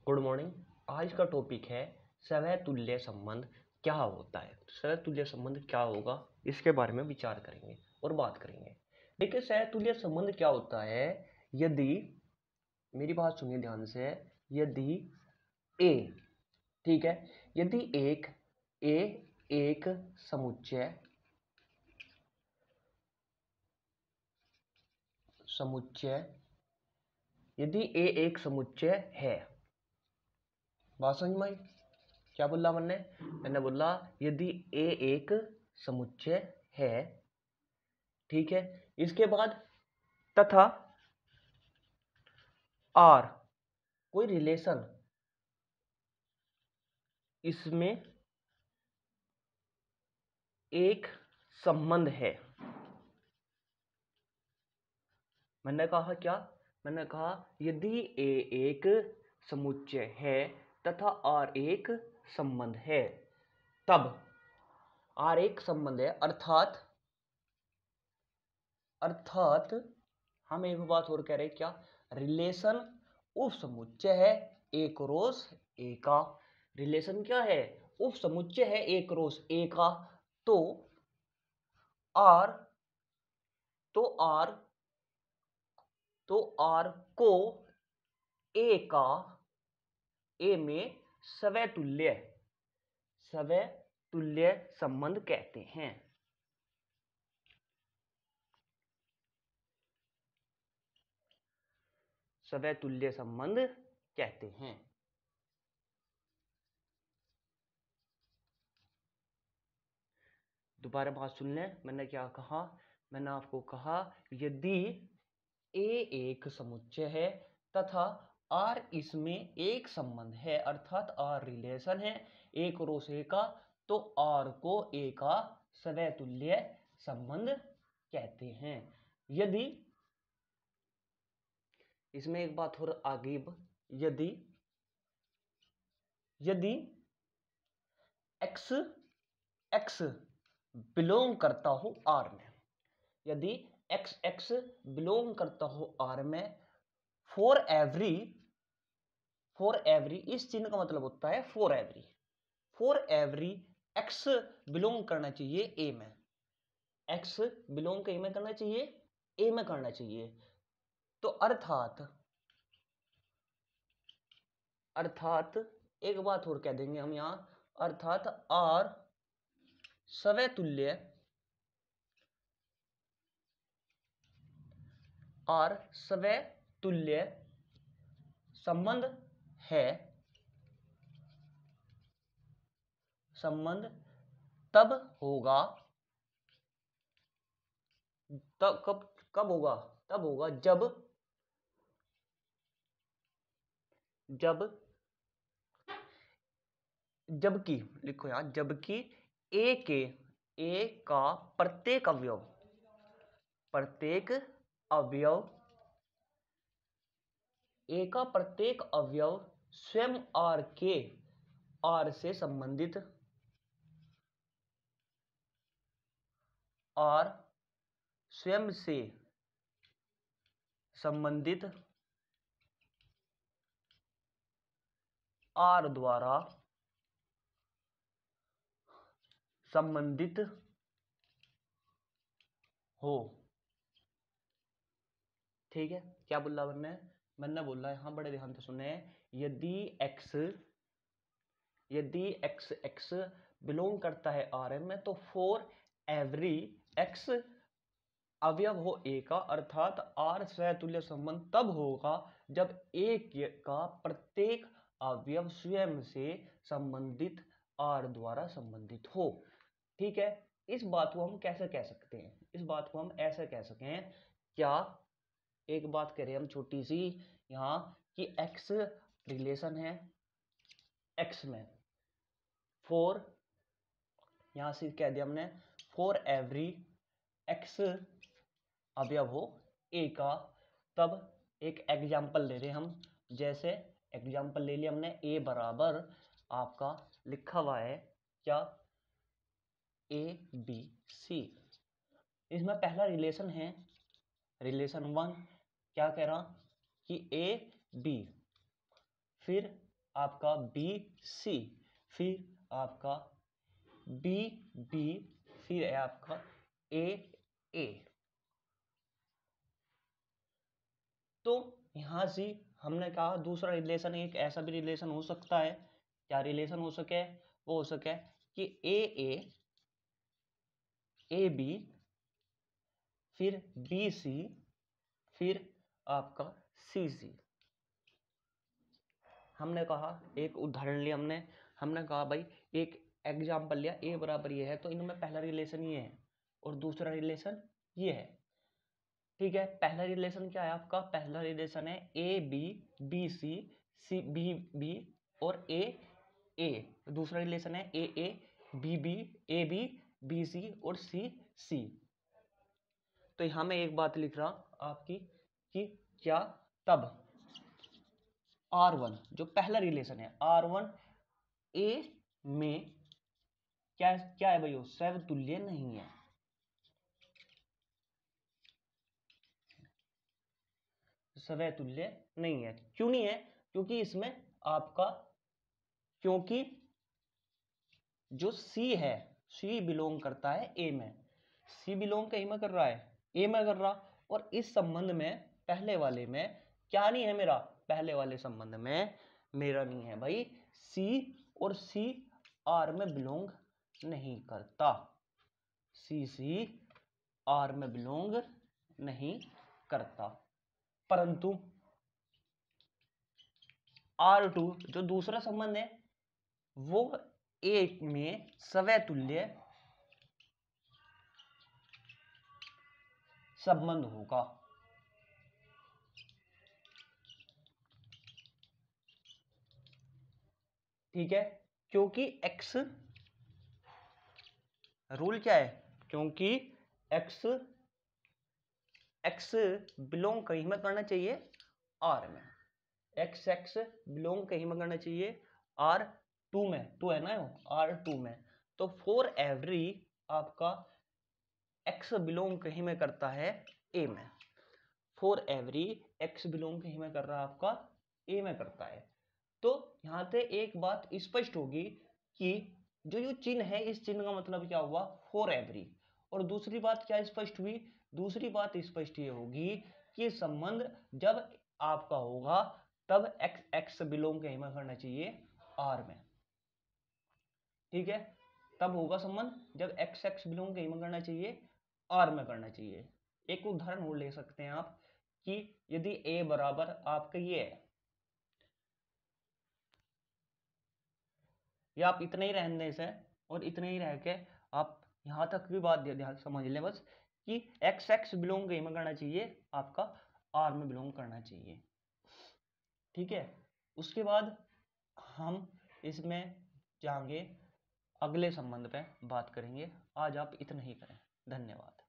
Good morning. आज का topic है सहतुल्य संबंध क्या होता है। सहतुल्य संबंध क्या होगा इसके बारे में विचार करेंगे और बात करेंगे। देखिए, सहतुल्य संबंध क्या होता है। यदि, मेरी बात सुनिए ध्यान से, यदि ए, ठीक है, यदि ए एक समुच्चय यदि ए एक समुच्चय है, बात समझ में आई? क्या बोला मैंने बोला यदि ए एक समुच्चय है, ठीक है, इसके बाद तथा आर कोई रिलेशन इसमें एक संबंध है। मैंने कहा क्या? मैंने कहा यदि ए एक समुच्चय है तथा आर एक संबंध है, तब आर एक संबंध है, अर्थात हम एक बात और कह रहे हैं, क्या? रिलेशन उप समुच्चय है ए क्रॉस ए का। रिलेशन क्या है? उप समुच्चय है ए क्रॉस ए का। तो आर तो आर को ए में सवैतुल्य संबंध कहते हैं। सवैतुल्य संबंध कहते हैं। दोबारा बात सुन लें, मैंने क्या कहा? मैंने आपको कहा यदि ए एक समुच्चय है तथा आर इसमें एक संबंध है, अर्थात आर रिलेशन है ए क्रॉस ए का, तो आर को ए का सवैतुल्य संबंध कहते हैं। यदि, इसमें एक बात और आगे, यदि x बिलोंग करता हो आर में, यदि x बिलोंग करता हो आर में, फॉर एवरी इस चिन्ह का मतलब होता है फॉर एवरी x बिलोंग करना चाहिए ए में, x बिलोंग ए में करना चाहिए, ए में करना चाहिए। तो अर्थात एक बात और कह देंगे हम यहां, अर्थात आर सवैतुल्य संबंध है, संबंध तब होगा, कब होगा? तब होगा जबकि, लिखो यहां, जबकि ए का प्रत्येक अवयव स्वयं आर से संबंधित आर द्वारा संबंधित हो। ठीक है, क्या बोला मैंने बोला यहां, बड़े ध्यान से सुने, यदि x बिलोंग करता है आर में, तो फॉर एवरी x अवयव हो ए का, अर्थात आर सहतुल्य संबंध तब होगा जब ए का प्रत्येक अवयव स्वयं से संबंधित आर द्वारा संबंधित हो। ठीक है, इस बात को हम कैसे कह सकते हैं? इस बात को हम ऐसे कह सकते हैं, क्या एक बात करें हम छोटी सी यहां कि x रिलेशन है x में, फॉर, यहां से कह दिया हमने, फॉर एवरी x अवयव हो ए का, तब एक एग्जाम्पल ले रहे हम, जैसे एग्जाम्पल ले लिया हमने, ए बराबर आपका लिखा हुआ है क्या? A B C. इसमें पहला रिलेशन है रिलेशन 1, क्या कह रहा कि ए बी, फिर आपका बी सी, फिर आपका बी बी, फिर है आपका ए ए। तो यहां से हमने कहा दूसरा रिलेशन एक ऐसा भी रिलेशन हो सकता है, क्या रिलेशन हो सके, वो हो सके कि ए बी, फिर बी सी, फिर आपका सी सी। हमने कहा एक उदाहरण लिया हमने हमने कहा भाई एक एग्जाम्पल लिया, ए बराबर ये है तो इनमें पहला रिलेशन ये है और दूसरा रिलेशन ये है। ठीक है, पहला रिलेशन क्या है आपका, पहला रिलेशन है A B B C C B B और ए ए। दूसरा रिलेशन है A B B A B B C और सी सी। तो यहां मैं एक बात लिख रहा आपकी कि क्या तब R1 जो पहला रिलेशन है R1 ए में क्या क्या है भाई, वो समतुल्य नहीं है, समतुल्य नहीं है। क्यों नहीं है, क्योंकि इसमें आपका, क्योंकि जो सी है, सी बिलोंग करता है ए में, सी बिलोंग कहीं में कर रहा है, ए में कर रहा। और इस संबंध में पहले वाले में क्या नहीं है मेरा, पहले वाले संबंध में मेरा नहीं है भाई सी, और सी आर में बिलोंग नहीं करता, सी आर में बिलोंग नहीं करता। परंतु R2 जो दूसरा संबंध है वो ए में समतुल्य संबंध होगा। ठीक है, क्योंकि x रूल क्या है, क्योंकि x बिलोंग कहीं में करना चाहिए R में, x बिलोंग कहीं में करना चाहिए R2 में, टू है ना R2 में। तो फॉर एवरी आपका x बिलोंग कहीं में करता है A में, फॉर एवरी x बिलोंग कहीं में कर रहा है आपका A में करता है। तो यहां से एक बात स्पष्ट होगी कि जो ये चिन्ह है इस चिन्ह का मतलब क्या हुआ, फॉर एवरी। और दूसरी बात क्या स्पष्ट हुई, दूसरी बात स्पष्ट ये होगी कि संबंध जब आपका होगा तब x बिलोंग कहीं में करना चाहिए R में। ठीक है, तब होगा संबंध जब x बिलोंग कहीं में करना चाहिए R में करना चाहिए। एक उदाहरण और ले सकते हैं आप कि यदि a बराबर आपका ये है, या आप इतना ही रहने दें इसे और इतने ही रह के आप यहां तक भी बात ध्यान समझ लें बस कि x बिलोंग कहीं में करना चाहिए आपका R में बिलोंग करना चाहिए। ठीक है, उसके बाद हम इसमें जाएंगे अगले संबंध पे बात करेंगे। आज आप इतना ही करें, धन्यवाद।